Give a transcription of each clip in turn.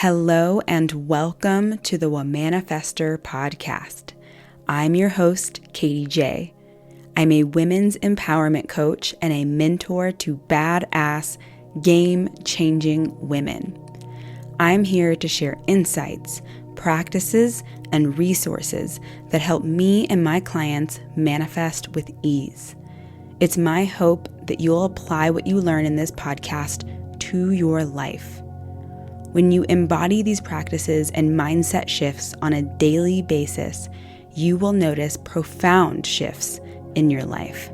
Hello and welcome to the Womanifester podcast. I'm your host, Katie J. I'm a women's empowerment coach and a mentor to badass, game-changing women. I'm here to share insights, practices, and resources that help me and my clients manifest with ease. It's my hope that you'll apply what you learn in this podcast to your life. When you embody these practices and mindset shifts on a daily basis, you will notice profound shifts in your life.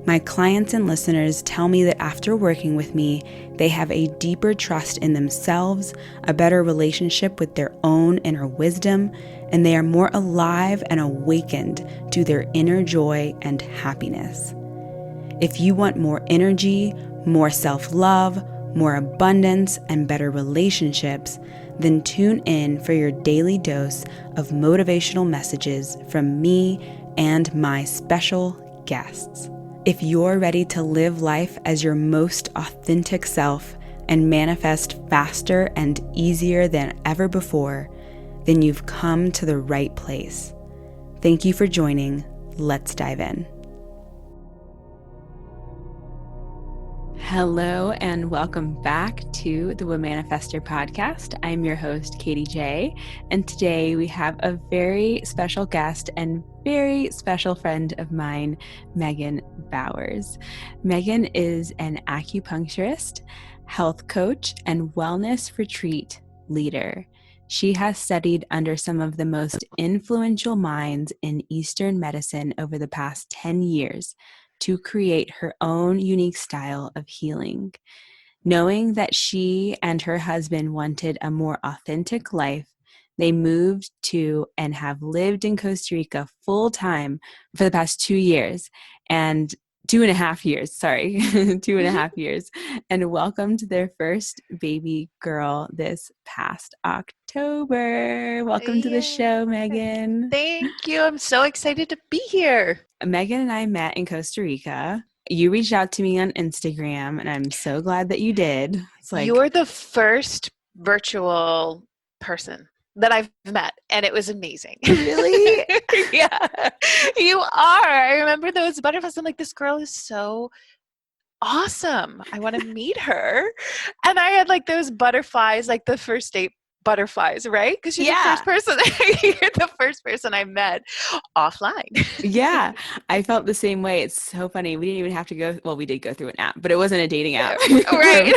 My clients and listeners tell me that after working with me, they have a deeper trust in themselves, a better relationship with their own inner wisdom, and they are more alive and awakened to their inner joy and happiness. If you want more energy, more self-love, more abundance, and better relationships, then tune in for your daily dose of motivational messages from me and my special guests. If you're ready to live life as your most authentic self and manifest faster and easier than ever before, then you've come to the right place. Thank you for joining. Let's dive in. Hello and welcome back to the Womanifester podcast. I'm your host, Katie J, and today we have a very special guest and very special friend of mine, Megan Bowers. Megan is an acupuncturist, health coach, and wellness retreat leader. She has studied under some of the most influential minds in Eastern medicine over the past 10 years, to create her own unique style of healing. Knowing that she and her husband wanted a more authentic life, they moved to and have lived in Costa Rica full time for the past 2 years and 2.5 years, 2.5 years, and welcomed their first baby girl this past October. Welcome to the show, Megan. Thank you. I'm so excited to be here. Megan and I met in Costa Rica. You reached out to me on Instagram, and I'm so glad that you did. It's like, you're the first virtual person that I've met, and it was amazing. Really? Yeah, you are. I remember those butterflies. I'm like, this girl is so awesome. I want to meet her. And I had like those butterflies, like the first date butterflies, right? Because you're the first person I met offline. Yeah, I felt the same way. It's so funny. We didn't even have to go. Well, we did go through an app, but it wasn't a dating app. Right.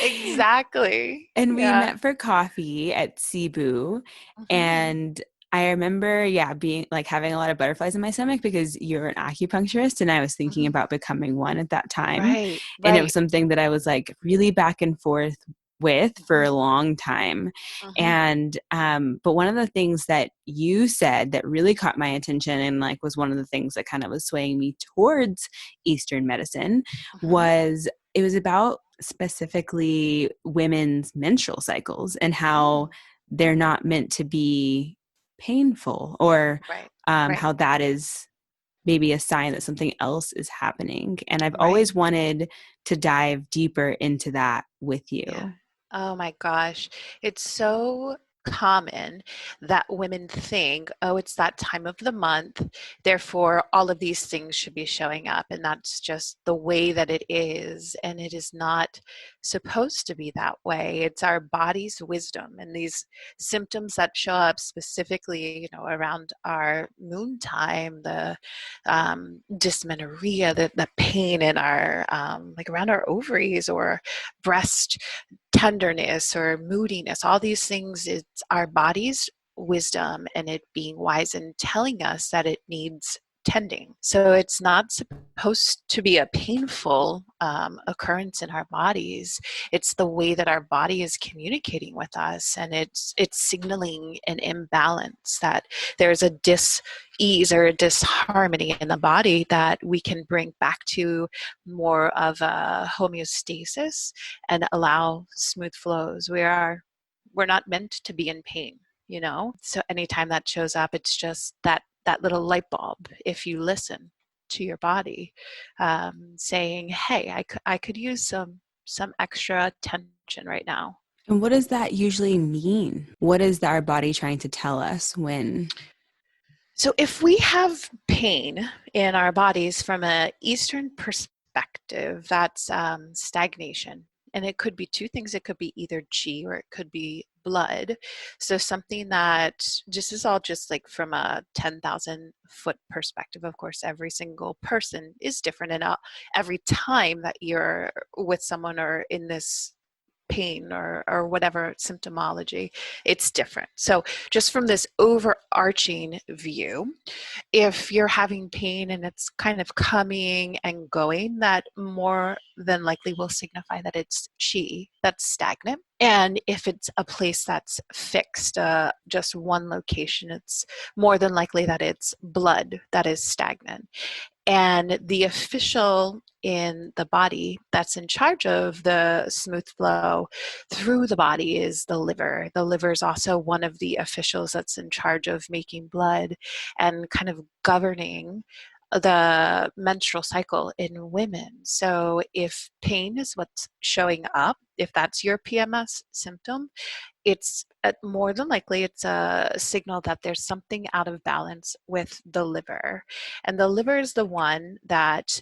Exactly. And we met for coffee at Cebu. And I remember, being like having a lot of butterflies in my stomach because you're an acupuncturist and I was thinking about becoming one at that time. Right. And it was something that I was like really back and forth with for a long time. And but one of the things that you said that really caught my attention and like was one of the things that kind of was swaying me towards Eastern medicine was it was about specifically women's menstrual cycles and how they're not meant to be painful or how that is maybe a sign that something else is happening. And I've always wanted to dive deeper into that with you. Yeah. Oh my gosh. It's so common that women think, oh, it's that time of the month, therefore all of these things should be showing up. And that's just the way that it is. And it is not supposed to be that way. It's our body's wisdom and these symptoms that show up specifically, around our moon time, the dysmenorrhea, the pain in our, like around our ovaries or breast tenderness or moodiness, all these things, it's our body's wisdom and it being wise and telling us that it needs tending. So it's not supposed to be a painful occurrence in our bodies. It's the way that our body is communicating with us, and it's signaling an imbalance, that there's a dis-ease or a disharmony in the body that we can bring back to more of a homeostasis and allow smooth flows. We're not meant to be in pain, So anytime that shows up, it's just that little light bulb, if you listen to your body, saying, hey, I could use some extra attention right now. And what does that usually mean? What is our body trying to tell us when? So if we have pain in our bodies from an Eastern perspective, that's stagnation. And it could be two things. It could be either chi or it could be blood. So something that just is all just like from a 10,000 foot perspective. Of course, every single person is different. And every time that you're with someone or in this pain or whatever symptomology, it's different. So just from this overarching view, if you're having pain and it's kind of coming and going, that more than likely will signify that it's chi that's stagnant. And if it's a place that's fixed, just one location, it's more than likely that it's blood that is stagnant. And the official in the body that's in charge of the smooth flow through the body is the liver. The liver is also one of the officials that's in charge of making blood and kind of governing the menstrual cycle in women. So if pain is what's showing up, if that's your PMS symptom, it's more than likely it's a signal that there's something out of balance with the liver. And the liver is the one that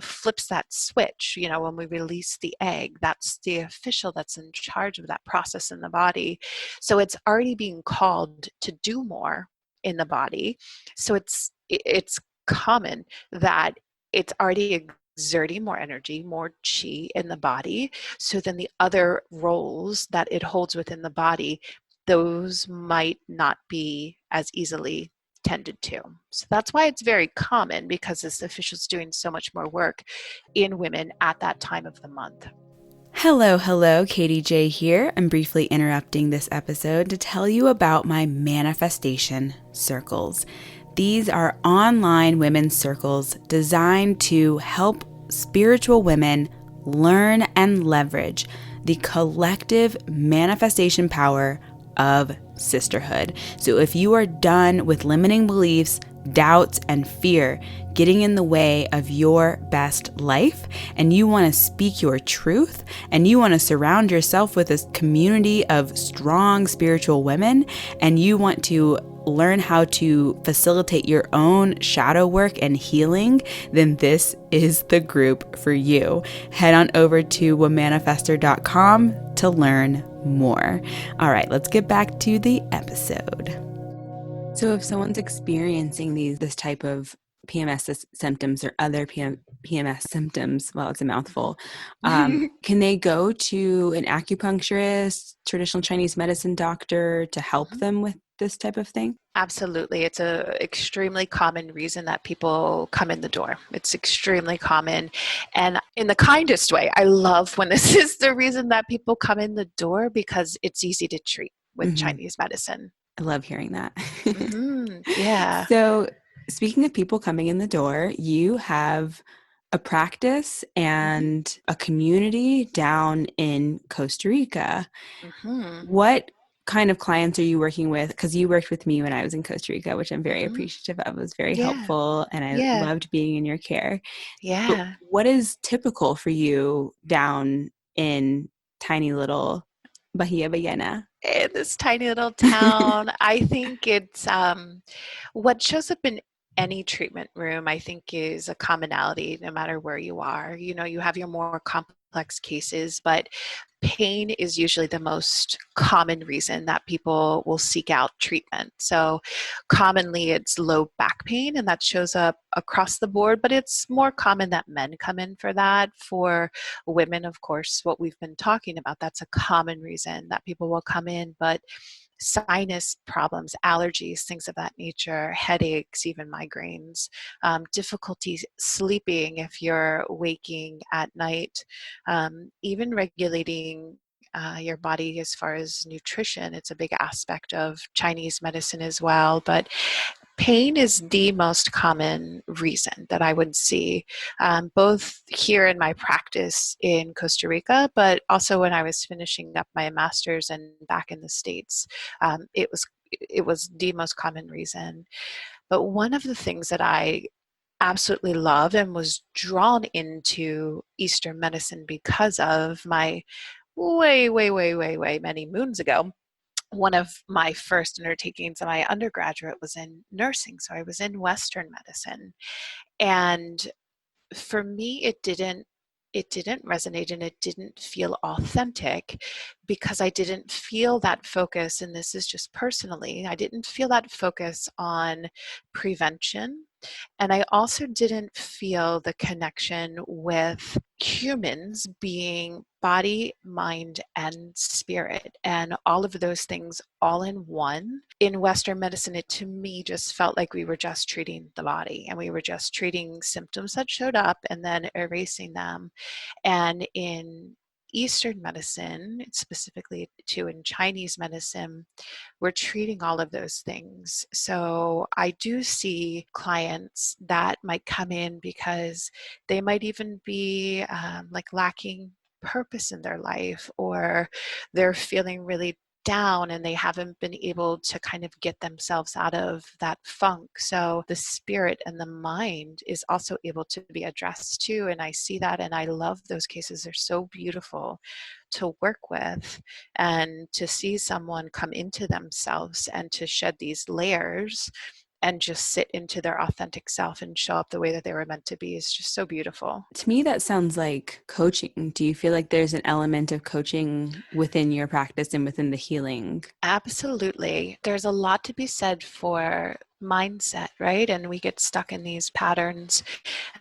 flips that switch. You know, when we release the egg, that's the official that's in charge of that process in the body. So it's already being called to do more in the body. So it's common that it's already exerting more energy, more chi in the body. So then the other roles that it holds within the body, those might not be as easily tended to. So that's why it's very common, because this official's doing so much more work in women at that time of the month. Hello, hello, Katie J here. I'm briefly interrupting this episode to tell you about my manifestation circles. These are online women's circles designed to help spiritual women learn and leverage the collective manifestation power of sisterhood. So if you are done with limiting beliefs, doubts, and fear getting in the way of your best life, and you want to speak your truth, and you want to surround yourself with a community of strong spiritual women, and you want to learn how to facilitate your own shadow work and healing, then this is the group for you. Head on over to womanifester.com to learn more. All right, let's get back to the episode. So if someone's experiencing this type of PMS symptoms or other PMS symptoms, well, it's a mouthful, can they go to an acupuncturist, traditional Chinese medicine doctor to help them with this type of thing? Absolutely. It's a extremely common reason that people come in the door. It's extremely common. And in the kindest way, I love when this is the reason that people come in the door, because it's easy to treat with Chinese medicine. I love hearing that. Yeah. So, speaking of people coming in the door, you have a practice and a community down in Costa Rica. Mm-hmm. What kind of clients are you working with? Because you worked with me when I was in Costa Rica, which I'm very Mm-hmm. appreciative of. It was very Yeah. helpful, and I Yeah. loved being in your care. But Yeah. what is typical for you down in tiny little Bahia Ballena? In this tiny little town, I think it's what shows up in any treatment room, I think, is a commonality no matter where you are. You know, you have your more complex cases, but pain is usually the most common reason that people will seek out treatment. So commonly it's low back pain, and that shows up across the board, but it's more common that men come in for that. For women, of course, what we've been talking about, that's a common reason that people will come in. But sinus problems, allergies, things of that nature, headaches, even migraines, difficulty sleeping if you're waking at night, even regulating your body as far as nutrition. It's a big aspect of Chinese medicine as well. But pain is the most common reason that I would see, both here in my practice in Costa Rica, but also when I was finishing up my master's and back in the States. It was the most common reason. But one of the things that I absolutely love and was drawn into Eastern medicine because of my way, way, way, way, way many moons ago, one of my first undertakings in my undergraduate was in nursing. So I was in Western medicine. And for me, it didn't resonate and it didn't feel authentic because I didn't feel that focus, and this is just personally, I didn't feel that focus on prevention. And I also didn't feel the connection with humans being body, mind, and spirit, and all of those things all in one. In Western medicine, it to me just felt like we were just treating the body and we were just treating symptoms that showed up and then erasing them. And in Eastern medicine, specifically too in Chinese medicine, we're treating all of those things. So I do see clients that might come in because they might even be like lacking purpose in their life, or they're feeling really down and they haven't been able to kind of get themselves out of that funk. So the spirit and the mind is also able to be addressed too. And I see that and I love those cases. They're so beautiful to work with, and to see someone come into themselves and to shed these layers and just sit into their authentic self and show up the way that they were meant to be is just so beautiful. To me, that sounds like coaching. Do you feel like there's an element of coaching within your practice and within the healing? Absolutely. There's a lot to be said for mindset, right? And we get stuck in these patterns,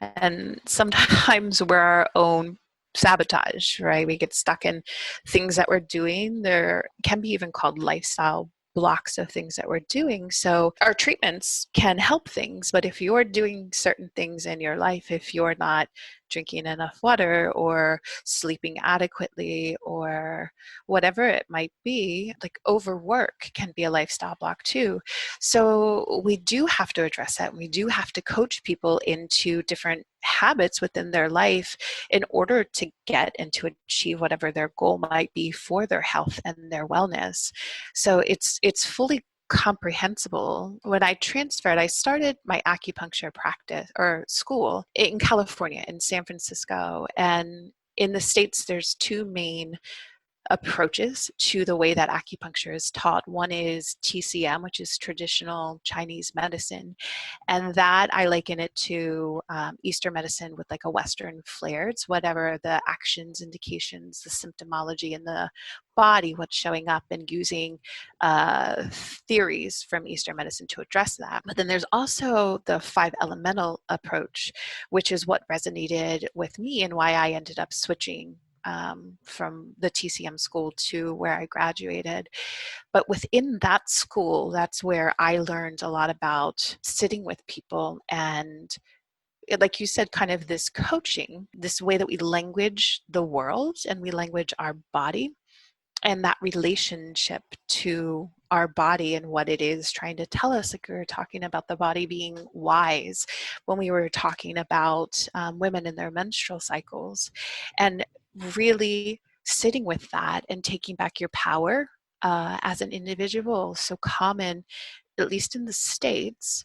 and sometimes we're our own sabotage, right? We get stuck in things that we're doing. There can be even called lifestyle blocks of things that we're doing. So our treatments can help things, but if you're doing certain things in your life, if you're not drinking enough water or sleeping adequately or whatever it might be, like overwork can be a lifestyle block too. So we do have to address that. We do have to coach people into different habits within their life in order to get and to achieve whatever their goal might be for their health and their wellness. So it's fully comprehensible. When I transferred, I started my acupuncture practice or school in California, in San Francisco. And in the States, there's two main approaches to the way that acupuncture is taught. One is TCM, which is traditional Chinese medicine, and that I liken it to Eastern medicine with like a Western flair. It's whatever the actions, indications, the symptomology in the body, what's showing up, and using uh, theories from Eastern medicine to address that. But then there's also the five elemental approach, which is what resonated with me and why I ended up switching from the TCM school to where I graduated. But within that school, that's where I learned a lot about sitting with people and, like you said, kind of this coaching, this way that we language the world and we language our body, and that relationship to our body and what it is trying to tell us. Like we were talking about the body being wise when we were talking about women in their menstrual cycles, and really sitting with that and taking back your power as an individual. So common, at least in the States,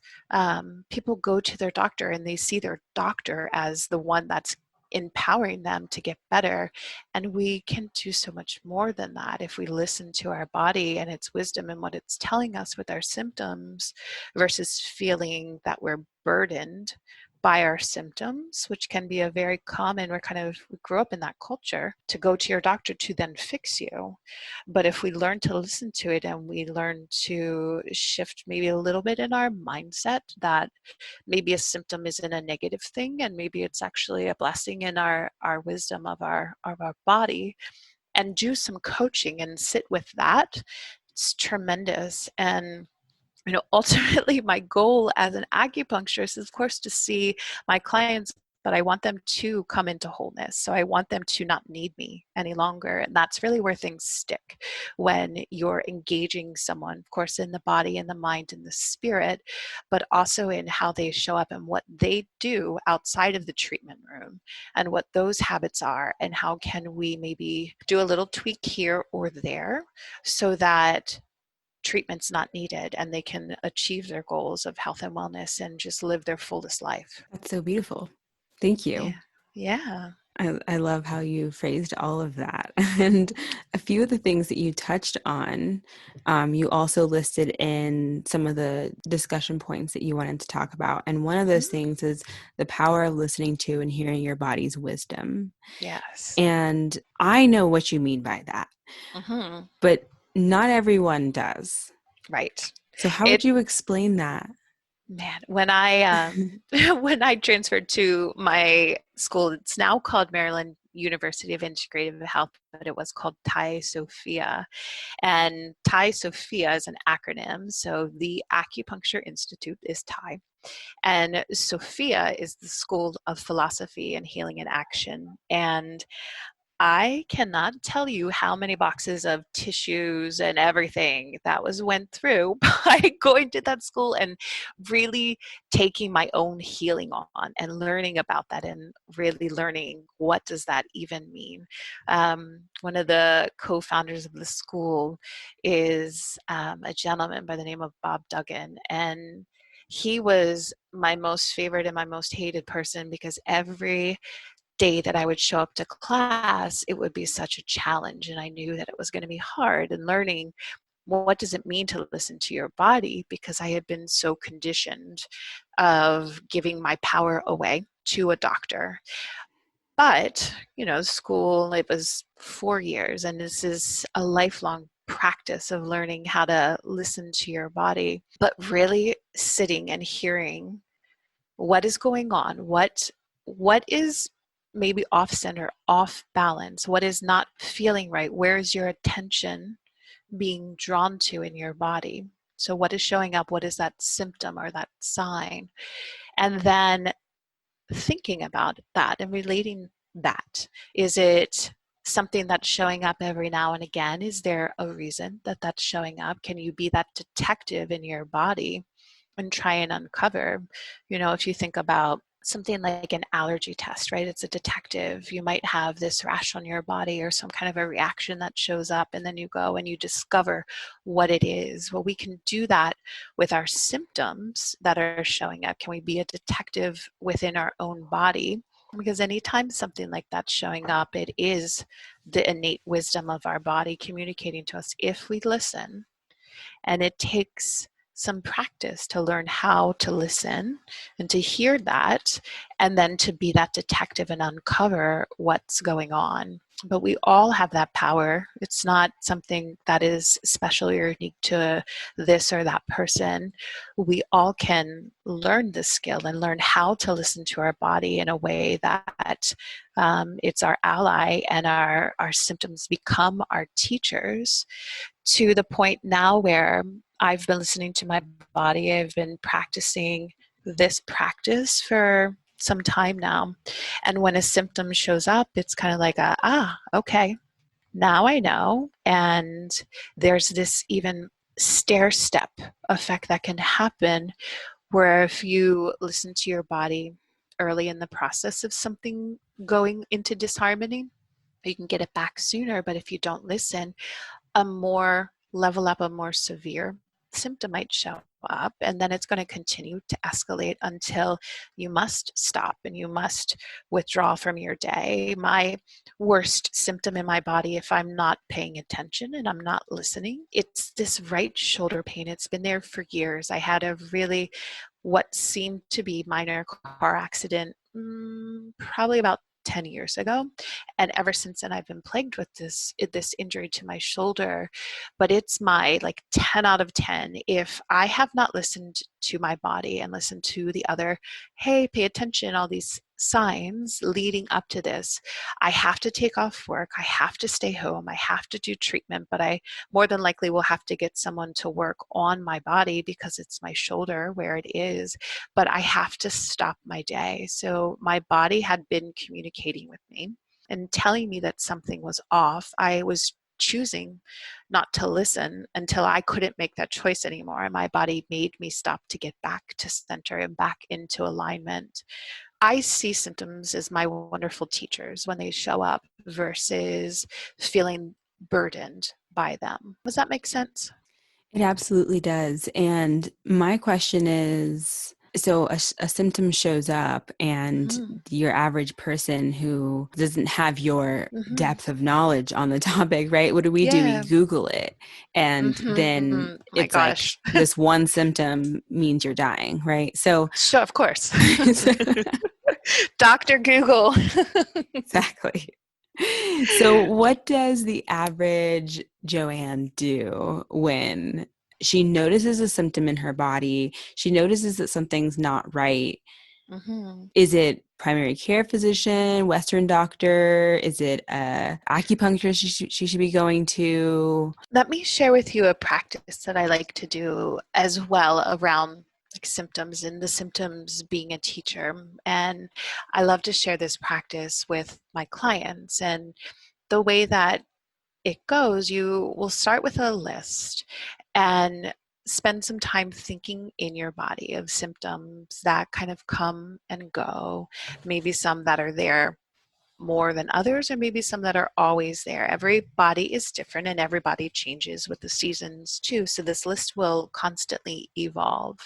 people go to their doctor and they see their doctor as the one that's empowering them to get better. And we can do so much more than that if we listen to our body and its wisdom and what it's telling us with our symptoms, versus feeling that we're burdened by our symptoms, which can be a very common, we grew up in that culture to go to your doctor to then fix you. But if we learn to listen to it and we learn to shift maybe a little bit in our mindset, that maybe a symptom isn't a negative thing and maybe it's actually a blessing in our wisdom of our body, and do some coaching and sit with that, it's tremendous. And ultimately my goal as an acupuncturist is of course to see my clients, but I want them to come into wholeness. So I want them to not need me any longer. And that's really where things stick when you're engaging someone, of course, in the body and the mind and the spirit, but also in how they show up and what they do outside of the treatment room and what those habits are, and how can we maybe do a little tweak here or there so that treatment's not needed and they can achieve their goals of health and wellness and just live their fullest life. That's so beautiful. Thank you. Yeah. Yeah. I love how you phrased all of that. And a few of the things that you touched on, you also listed in some of the discussion points that you wanted to talk about. And one of those Mhm. things is the power of listening to and hearing your body's wisdom. Yes. And I know what you mean by that, Hmm. but not everyone does. Right. So, how would It you explain that? Man, when I when I transferred to my school, it's now called Maryland University of Integrative Health, but it was called Thai Sophia. And Thai Sophia is an acronym. So the Acupuncture Institute is Thai, and Sophia is the School of Philosophy and Healing in Action. And I cannot tell you how many boxes of tissues and everything that was went through by going to that school and really taking my own healing on and learning about that and really learning what does that even mean. One of the co-founders of the school is a gentleman by the name of Bob Duggan, and he was my most favorite and my most hated person because every day that I would show up to class, it would be such a challenge. And I knew that it was going to be hard. And learning what does it mean to listen to your body, because I had been so conditioned of giving my power away to a doctor. But, school, it was 4 years, and this is a lifelong practice of learning how to listen to your body, but really sitting and hearing what is going on, what is maybe off center, off balance, what is not feeling right, where is your attention being drawn to in your body. So what is showing up, what is that symptom or that sign, and then thinking about that and relating that. Is it something that's showing up every now and again? Is there a reason that that's showing up? Can you be that detective in your body and try and uncover? If you think about something like an allergy test, right? It's a detective. You might have this rash on your body or some kind of a reaction that shows up, and then you go and you discover what it is. Well, we can do that with our symptoms that are showing up. Can we be a detective within our own body? Because anytime something like that's showing up, it is the innate wisdom of our body communicating to us if we listen. And it takes some practice to learn how to listen and to hear that, and then to be that detective and uncover what's going on. But we all have that power. It's not something that is special or unique to this or that person. We all can learn this skill and learn how to listen to our body in a way that it's our ally, and our symptoms become our teachers, to the point now where I've been listening to my body. I've been practicing this practice for some time now. And when a symptom shows up, it's kind of like okay, now I know. And there's this even stair step effect that can happen, where if you listen to your body early in the process of something going into disharmony, you can get it back sooner. But if you don't listen, a more level up, a more severe symptom might show up, and then it's going to continue to escalate until you must stop and you must withdraw from your day. My worst symptom in my body, if I'm not paying attention and I'm not listening, it's this right shoulder pain. It's been there for years. I had a really, what seemed to be minor car accident, probably about 10 years ago, and ever since then I've been plagued with this injury to my shoulder. But it's my like 10 out of 10 if I have not listened to my body and listened to the other, hey, pay attention, all these signs leading up to this. I have to take off work, I have to stay home, I have to do treatment, but I more than likely will have to get someone to work on my body because it's my shoulder where it is. But I have to stop my day. So my body had been communicating with me and telling me that something was off. I was choosing not to listen until I couldn't make that choice anymore. And my body made me stop to get back to center and back into alignment. I see symptoms as my wonderful teachers when they show up versus feeling burdened by them. Does that make sense? It absolutely does. And my question is, So a symptom shows up, and Hmm. your average person who doesn't have your Hmm. depth of knowledge on the topic, right? What do? We Yeah. Google it, and then Hmm. My it's like gosh. this one symptom means you're dying, right? So, Sure, of course. Dr. Google. exactly. So, what does the average Joanne do when she notices a symptom in her body? She notices that something's not right. Hmm. Is it primary care physician, Western doctor? Is it a acupuncturist she should be going to? Let me share with you a practice that I like to do as well around like symptoms and the symptoms being a teacher. And I love to share this practice with my clients. And the way that it goes, you will start with a list and spend some time thinking in your body of symptoms that kind of come and go, maybe some that are there more than others, or maybe some that are always there. Every body is different and everybody changes with the seasons too. So this list will constantly evolve.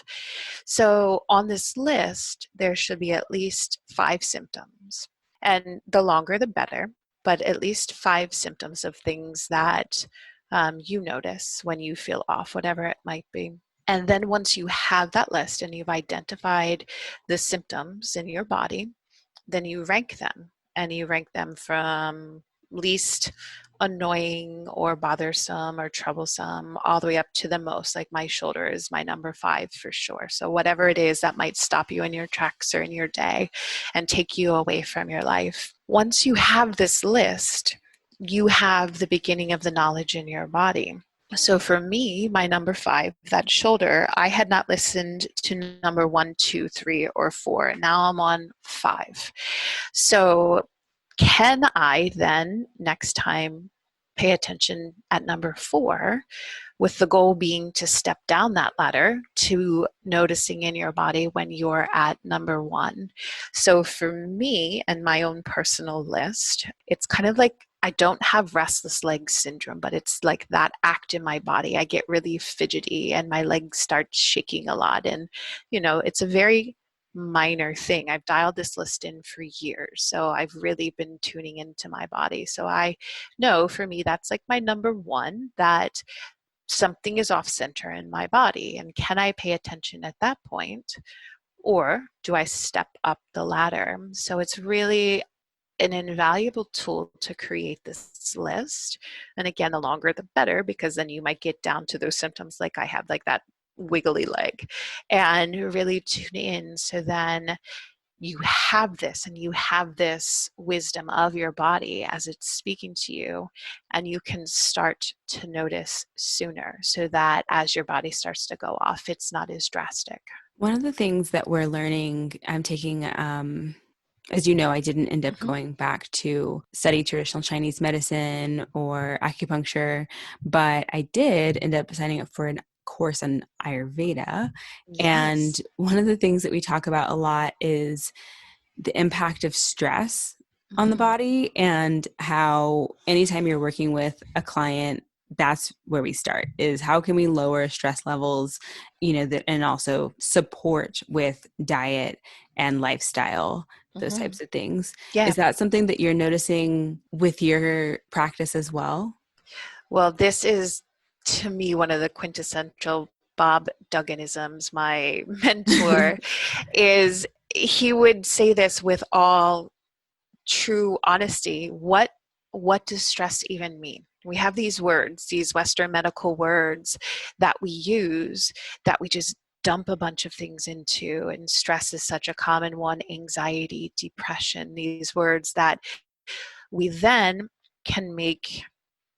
So on this list, there should be at least 5 symptoms. And the longer, the better, but at least 5 symptoms of things that you notice when you feel off, whatever it might be. And then once you have that list and you've identified the symptoms in your body, then you rank them, and you rank them from least annoying or bothersome or troublesome all the way up to the most. Like my shoulder is my number 5 for sure. So whatever it is that might stop you in your tracks or in your day and take you away from your life. Once you have this list, you have the beginning of the knowledge in your body. So for me, my number 5, that shoulder, I had not listened to number 1, 2, 3, or 4. Now I'm on 5. So can I then next time pay attention at number 4, with the goal being to step down that ladder to noticing in your body when you're at number 1. So for me and my own personal list, it's kind of like I don't have restless leg syndrome, but it's like that act in my body. I get really fidgety and my legs start shaking a lot. And, it's a very minor thing. I've dialed this list in for years. So I've really been tuning into my body. So I know for me, that's like my number 1, that something is off center in my body. And can I pay attention at that point? Or do I step up the ladder? So it's really an invaluable tool to create this list. And again, the longer the better, because then you might get down to those symptoms like I have, like that wiggly leg, and really tune in. So then you have this, and you have this wisdom of your body as it's speaking to you, and you can start to notice sooner so that as your body starts to go off, it's not as drastic. One of the things that we're learning, I'm taking, as you know, I didn't end up Mm-hmm. going back to study traditional Chinese medicine or acupuncture, but I did end up signing up for a course on Ayurveda. And Yes. one of the things that we talk about a lot is the impact of stress on the Mm-hmm. body, and how anytime you're working with a client, that's where we start, is how can we lower stress levels, that, and also support with diet and lifestyle, those Mm-hmm. types of things. Yeah. Is that something that you're noticing with your practice as well? Well, this is to me one of the quintessential Bob Dugganisms. My mentor is, he would say this with all true honesty. What does stress even mean? We have these words, these Western medical words that we use, that we just dump a bunch of things into, and stress is such a common one, anxiety, depression, these words that we then can make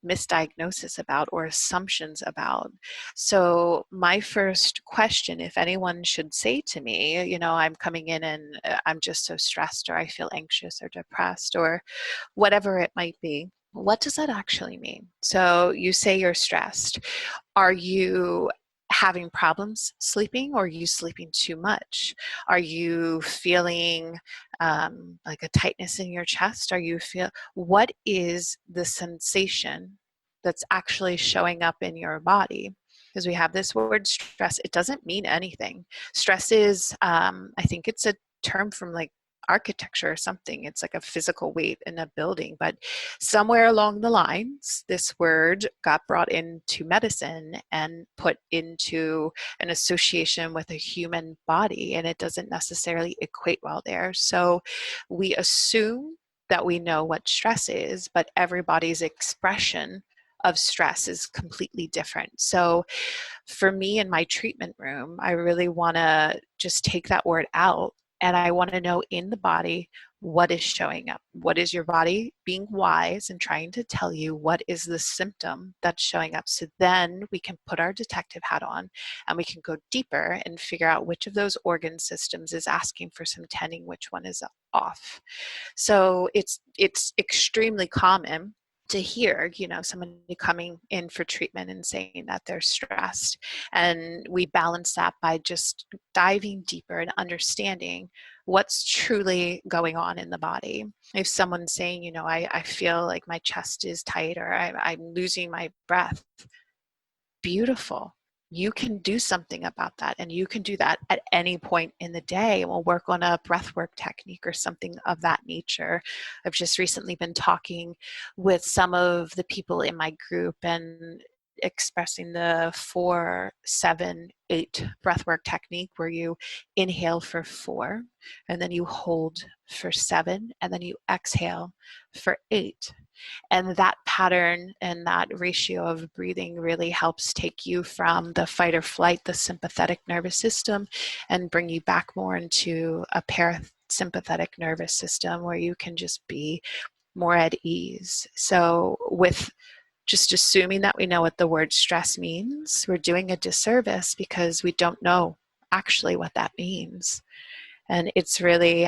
misdiagnosis about or assumptions about. So my first question, if anyone should say to me, I'm coming in and I'm just so stressed, or I feel anxious or depressed, or whatever it might be, what does that actually mean? So you say you're stressed. Are you having problems sleeping, or are you sleeping too much? Are you feeling like a tightness in your chest? What is the sensation that's actually showing up in your body? because we have this word stress. It doesn't mean anything. Stress is, I think it's a term from like architecture or something. It's like a physical weight in a building, but somewhere along the lines, this word got brought into medicine and put into an association with a human body, and it doesn't necessarily equate well there. So we assume that we know what stress is, but everybody's expression of stress is completely different. So for me in my treatment room, I really want to just take that word out, and I want to know in the body what is showing up. What is your body being wise and trying to tell you? What is the symptom that's showing up? So then we can put our detective hat on and we can go deeper and figure out which of those organ systems is asking for some tending, which one is off. So it's extremely common to hear, somebody coming in for treatment and saying that they're stressed. And we balance that by just diving deeper and understanding what's truly going on in the body. If someone's saying, I feel like my chest is tight, or I'm losing my breath, beautiful. You can do something about that, and you can do that at any point in the day. And we'll work on a breathwork technique or something of that nature. I've just recently been talking with some of the people in my group and expressing the 4-7-8 breathwork technique, where you inhale for 4, and then you hold for 7, and then you exhale for 8. And that pattern and that ratio of breathing really helps take you from the fight or flight, the sympathetic nervous system, and bring you back more into a parasympathetic nervous system where you can just be more at ease. So with just assuming that we know what the word stress means, we're doing a disservice because we don't know actually what that means. And it's really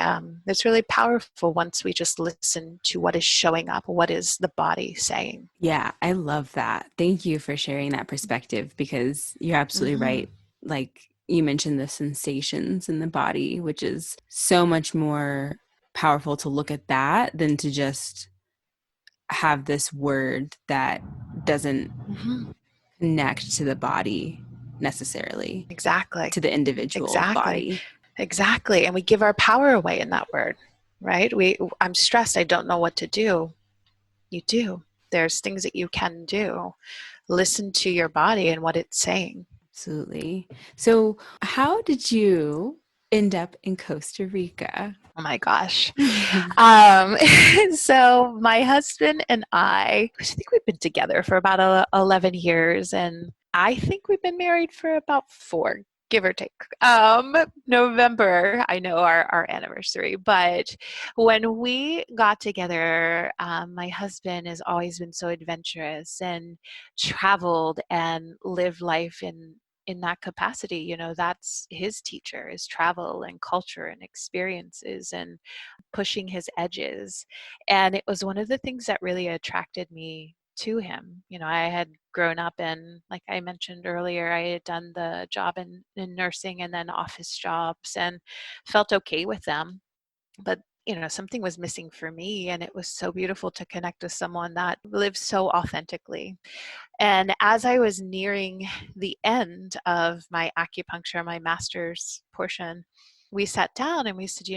powerful once we just listen to what is showing up, what is the body saying. Yeah, I love that. Thank you for sharing that perspective because you're absolutely Mm-hmm. right. Like you mentioned the sensations in the body, which is so much more powerful to look at that than to just have this word that doesn't Mm-hmm. connect to the body necessarily, Exactly. to the individual Exactly. body. Exactly. And we give our power away in that word, right? I'm stressed, I don't know what to do. You do. There's things that you can do. Listen to your body and what it's saying. Absolutely. So, how did you end up in Costa Rica? Oh my gosh. So my husband and I think we've been together for about 11 years, and I think we've been married for about 4, give or take. November, I know our anniversary, but when we got together, my husband has always been so adventurous and traveled and lived life in that capacity. That's his teacher, is travel and culture and experiences and pushing his edges. And it was one of the things that really attracted me to him. I had grown up in, like I mentioned earlier, I had done the job in nursing and then office jobs and felt okay with them. But something was missing for me, and it was so beautiful to connect with someone that lives so authentically. And as I was nearing the end of my acupuncture, my master's portion, we sat down and we said,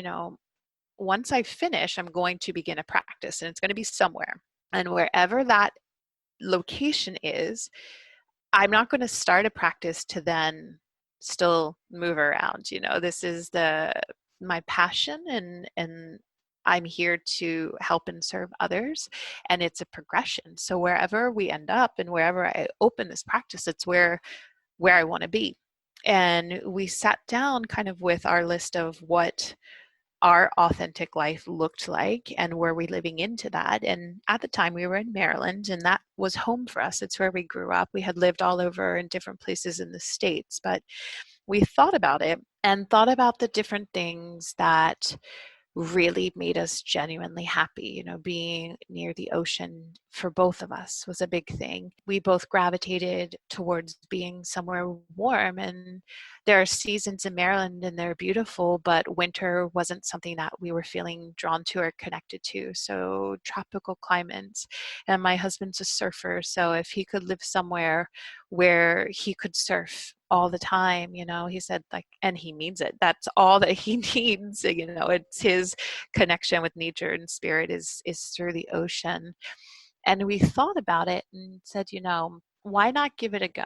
once I finish, I'm going to begin a practice, and it's going to be somewhere. And wherever that location is, I'm not going to start a practice to then still move around. This is my passion, and I'm here to help and serve others, and it's a progression. So wherever we end up and wherever I open this practice, it's where I want to be. And we sat down kind of with our list of what our authentic life looked like and were we living into that. And at the time we were in Maryland, and that was home for us. It's where we grew up. We had lived all over in different places in the States, but we thought about it and thought about the different things that really made us genuinely happy. Being near the ocean for both of us was a big thing. We both gravitated towards being somewhere warm, and there are seasons in Maryland and they're beautiful, but winter wasn't something that we were feeling drawn to or connected to. So tropical climates, and my husband's a surfer, so if he could live somewhere where he could surf all the time, he said, like, and he means it, that's all that he needs. It's his connection with nature and spirit is through the ocean. And we thought about it and said, why not give it a go?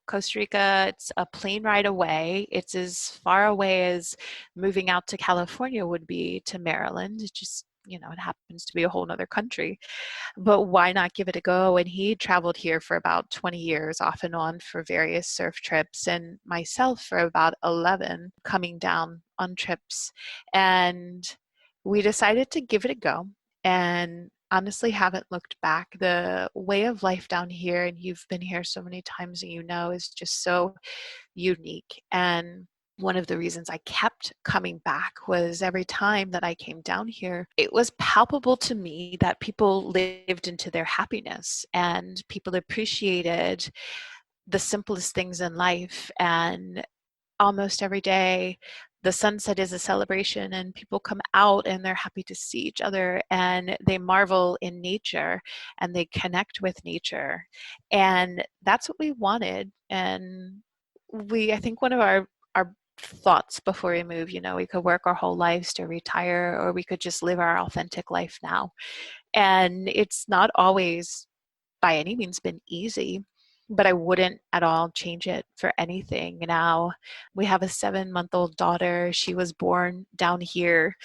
Costa Rica, it's a plane ride away. It's as far away as moving out to California would be to Maryland. It just, it happens to be a whole nother country. But why not give it a go? And he traveled here for about 20 years off and on for various surf trips, and myself for about 11 coming down on trips. And we decided to give it a go, and honestly haven't looked back. The way of life down here, and you've been here so many times and is just so unique. And one of the reasons I kept coming back was every time that I came down here, it was palpable to me that people lived into their happiness and people appreciated the simplest things in life. And almost every day, the sunset is a celebration, and people come out and they're happy to see each other, and they marvel in nature and they connect with nature. And that's what we wanted. And I think one of our thoughts before we move, we could work our whole lives to retire, or we could just live our authentic life now. And it's not always by any means been easy, but I wouldn't at all change it for anything. Now we have a 7-month-old daughter. She was born down here.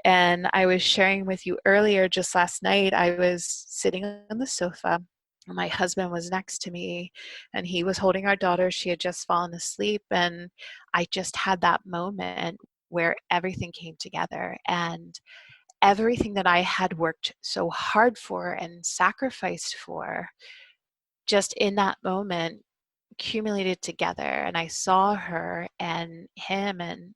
And I was sharing with you earlier, just last night, I was sitting on the sofa. My husband was next to me and he was holding our daughter. She had just fallen asleep. And I just had that moment where everything came together, and everything that I had worked so hard for and sacrificed for, just in that moment, accumulated together. And I saw her and him, and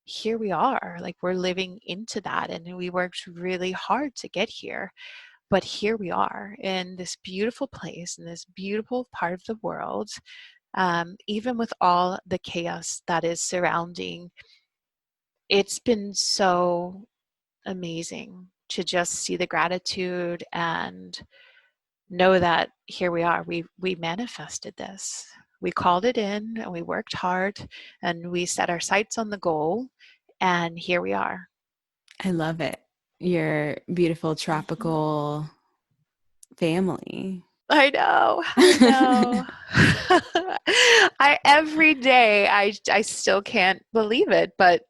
here we are. Like, we're living into that. And we worked really hard to get here. But here we are in this beautiful place, in this beautiful part of the world, even with all the chaos that is surrounding. It's been so amazing to just see the gratitude and know that here we are. We manifested this. We called it in and we worked hard and we set our sights on the goal, and here we are. I love it. Your beautiful tropical family. I know, I know. Every day I still can't believe it, but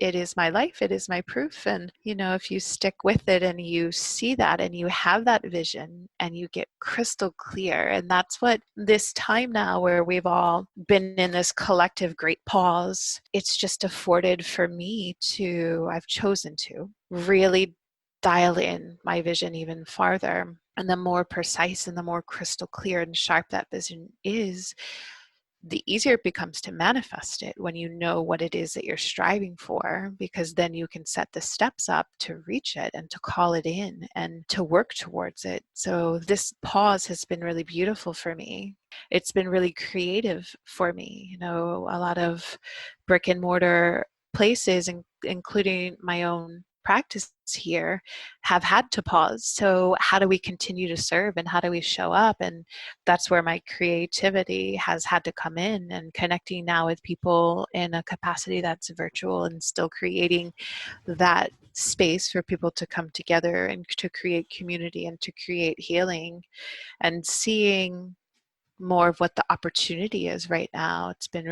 it is my life. It is my proof. And, if you stick with it and you see that and you have that vision and you get crystal clear, and that's what this time now where we've all been in this collective great pause, it's just afforded for me I've chosen to really dial in my vision even farther. And the more precise and the more crystal clear and sharp that vision is, the easier it becomes to manifest it when you know what it is that you're striving for, because then you can set the steps up to reach it and to call it in and to work towards it. So this pause has been really beautiful for me. It's been really creative for me. A lot of brick and mortar places, including my own practice here, have had to pause. So how do we continue to serve and how do we show up? And that's where my creativity has had to come in, and connecting now with people in a capacity that's virtual and still creating that space for people to come together and to create community and to create healing, and seeing more of what the opportunity is right now. It's been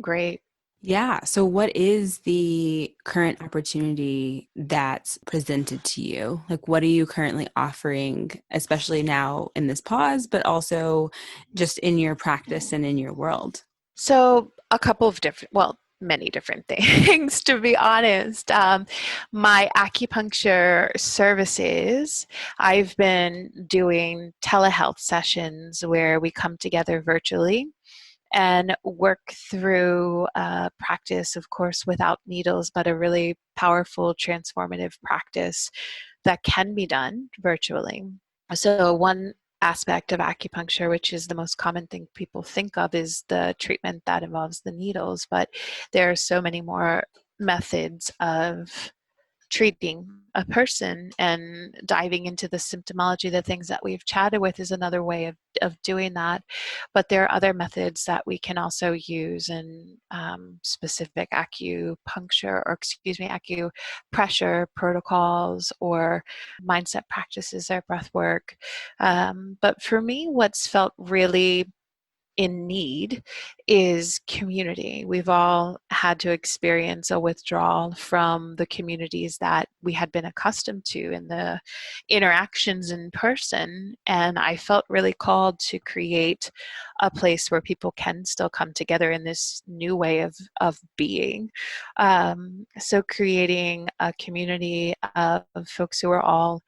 great. Yeah. So, what is the current opportunity that's presented to you? Like, what are you currently offering, especially now in this pause, but also just in your practice and in your world? So a couple of many different things, to be honest. My acupuncture services, I've been doing telehealth sessions where we come together virtually and work through a practice, of course, without needles, but a really powerful, transformative practice that can be done virtually. So one aspect of acupuncture, which is the most common thing people think of, is the treatment that involves the needles, but there are so many more methods of treating a person, and diving into the symptomology, the things that we've chatted with, is another way of doing that. But there are other methods that we can also use in specific acupuncture, or excuse me, acupressure protocols, or mindset practices or breath work. But for me, what's felt really in need is community. We've all had to experience a withdrawal from the communities that we had been accustomed to in the interactions in person. And I felt really called to create a place where people can still come together in this new way of being. So creating a community of folks who are all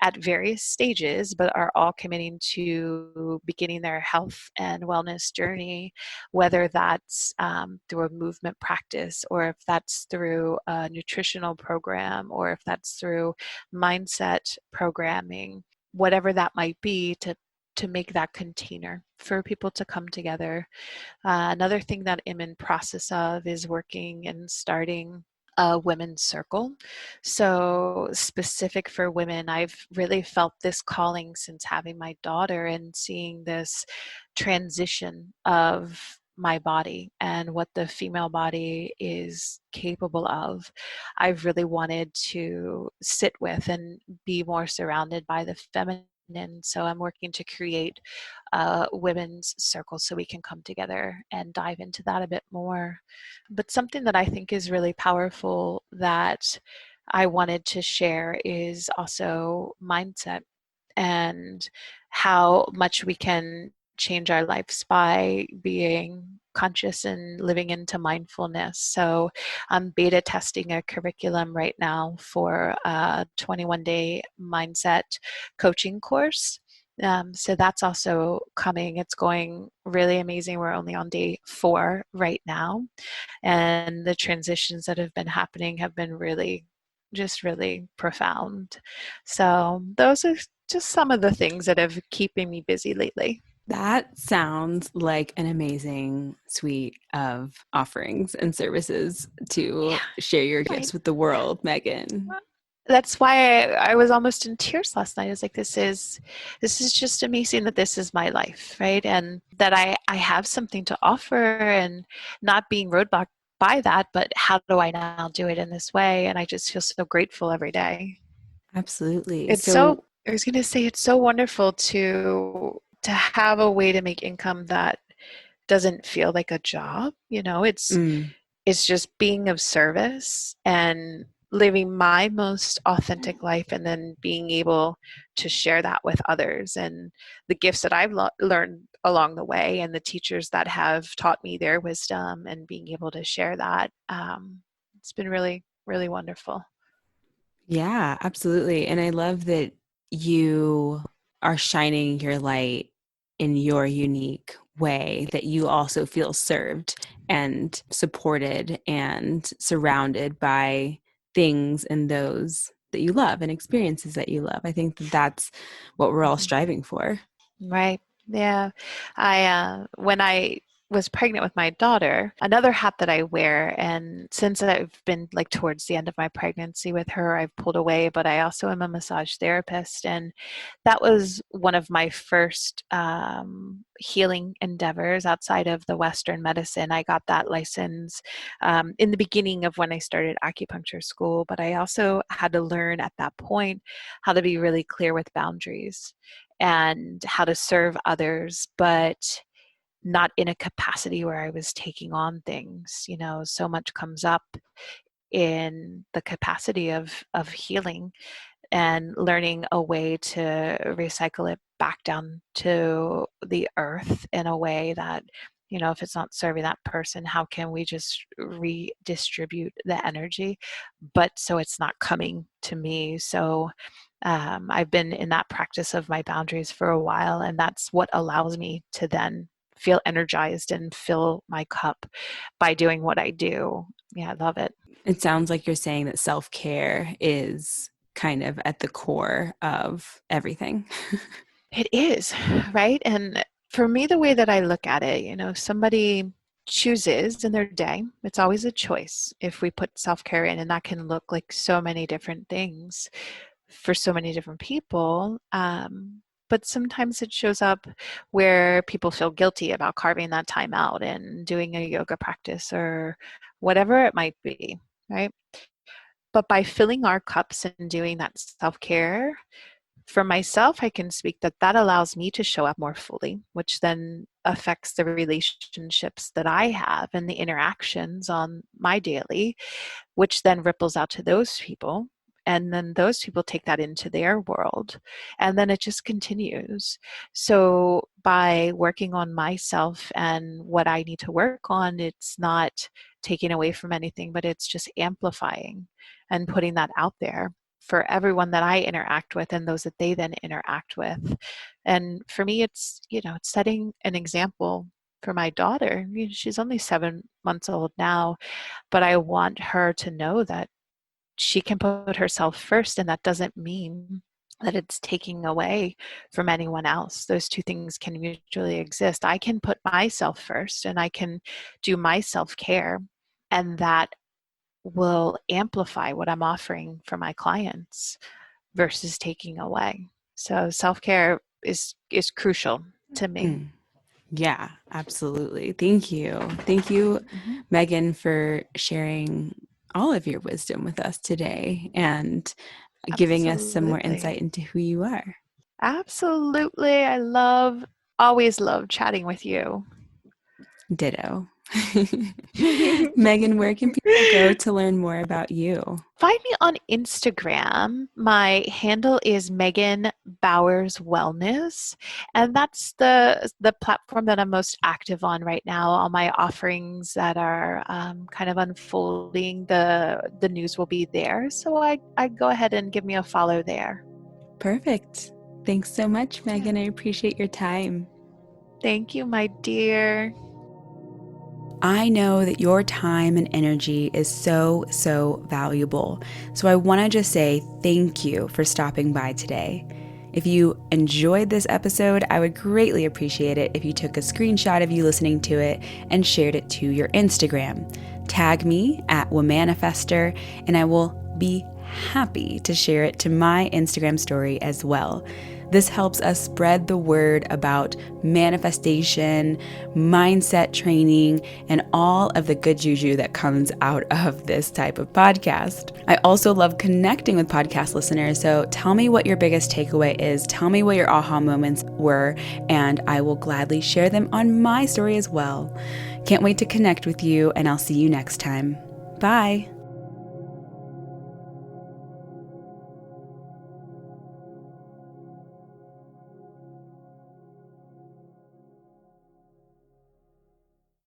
at various stages, but are all committing to beginning their health and wellness journey, whether that's through a movement practice, or if that's through a nutritional program, or if that's through mindset programming, whatever that might be, to make that container for people to come together. Another thing that I'm in process of is working and starting a women's circle. So specific for women, I've really felt this calling since having my daughter and seeing this transition of my body and what the female body is capable of. I've really wanted to sit with and be more surrounded by the feminine. So I'm working to create a women's circle so we can come together and dive into that a bit more. But something that I think is really powerful that I wanted to share is also mindset, and how much we can change our lives by being conscious and living into mindfulness. So I'm beta testing a curriculum right now for a 21-day mindset coaching course. So that's also coming. It's going really amazing. We're only on day 4 right now. And the transitions that have been happening have been really, just really profound. So those are just some of the things that have keeping me busy lately. That sounds like an amazing suite of offerings and services to Yeah, share your right. gifts with the world, Megan. That's why I was almost in tears last night. I was like, this is just amazing that this is my life, right? And that I have something to offer, and not being roadblocked by that, but how do I now do it in this way? And I just feel so grateful every day. Absolutely. It's so, So, I was going to say, it's so wonderful to have a way to make income that doesn't feel like a job. mm, It's just being of service and living my most authentic life, and then being able to share that with others, and the gifts that I've learned along the way, and the teachers that have taught me their wisdom, and being able to share that. It's been really, really wonderful. yeah, absolutely. And I love that you are shining your light in your unique way, that you also feel served and supported and surrounded by things and those that you love and experiences that you love. I think that that's what we're all Mhm. striving for. Right. Yeah. When I was pregnant with my daughter, another hat that I wear, and since I've been like towards the end of my pregnancy with her, I've pulled away, but I also am a massage therapist. And that was one of my first healing endeavors outside of the Western medicine. I got that license in the beginning of when I started acupuncture school, but I also had to learn at that point how to be really clear with boundaries and how to serve others, but not in a capacity where I was taking on things. So much comes up in the capacity of healing, and learning a way to recycle it back down to the earth in a way that, if it's not serving that person, how can we just redistribute the energy, but so it's not coming to me. So I've been in that practice of my boundaries for a while, and that's what allows me to then feel energized and fill my cup by doing what I do. Yeah, I love it. It sounds like you're saying that self-care is kind of at the core of everything. It is, right? And for me, the way that I look at it, somebody chooses in their day, it's always a choice if we put self care in, and that can look like so many different things for so many different people. But sometimes it shows up where people feel guilty about carving that time out and doing a yoga practice or whatever it might be, right? But by filling our cups and doing that self care, for myself, I can speak that that allows me to show up more fully, which then affects the relationships that I have and the interactions on my daily, which then ripples out to those people. And then those people take that into their world. And then it just continues. So, by working on myself and what I need to work on, it's not taking away from anything, but it's just amplifying and putting that out there for everyone that I interact with and those that they then interact with. And for me, it's setting an example for my daughter. She's only 7 months old now, but I want her to know that she can put herself first, and that doesn't mean that it's taking away from anyone else. Those two things can mutually exist. I can put myself first and I can do my self care, and that will amplify what I'm offering for my clients versus taking away. So self care is crucial to me. Mm. Yeah, absolutely. Thank you. Thank you, Mhm. Megan, for sharing all of your wisdom with us today and giving us some more Absolutely. insight into who you are. Absolutely. Always love chatting with you. Ditto. Megan, where can people go to learn more about you? Find me on Instagram. My handle is Megan Bowers Wellness, and that's the platform that I'm most active on right now. All my offerings that are kind of unfolding, the news will be there. So I go ahead and give me a follow there. Perfect. Thanks so much, Yeah. Megan. I appreciate your time. Thank you, my dear. I know that your time and energy is so, so valuable. So I want to just say thank you for stopping by today. If you enjoyed this episode, I would greatly appreciate it if you took a screenshot of you listening to it and shared it to your Instagram. Tag me at Womanifester, and I will be happy to share it to my Instagram story as well. This helps us spread the word about manifestation, mindset training, and all of the good juju that comes out of this type of podcast. I also love connecting with podcast listeners, so tell me what your biggest takeaway is. Tell me what your aha moments were, and I will gladly share them on my story as well. Can't wait to connect with you, and I'll see you next time. Bye.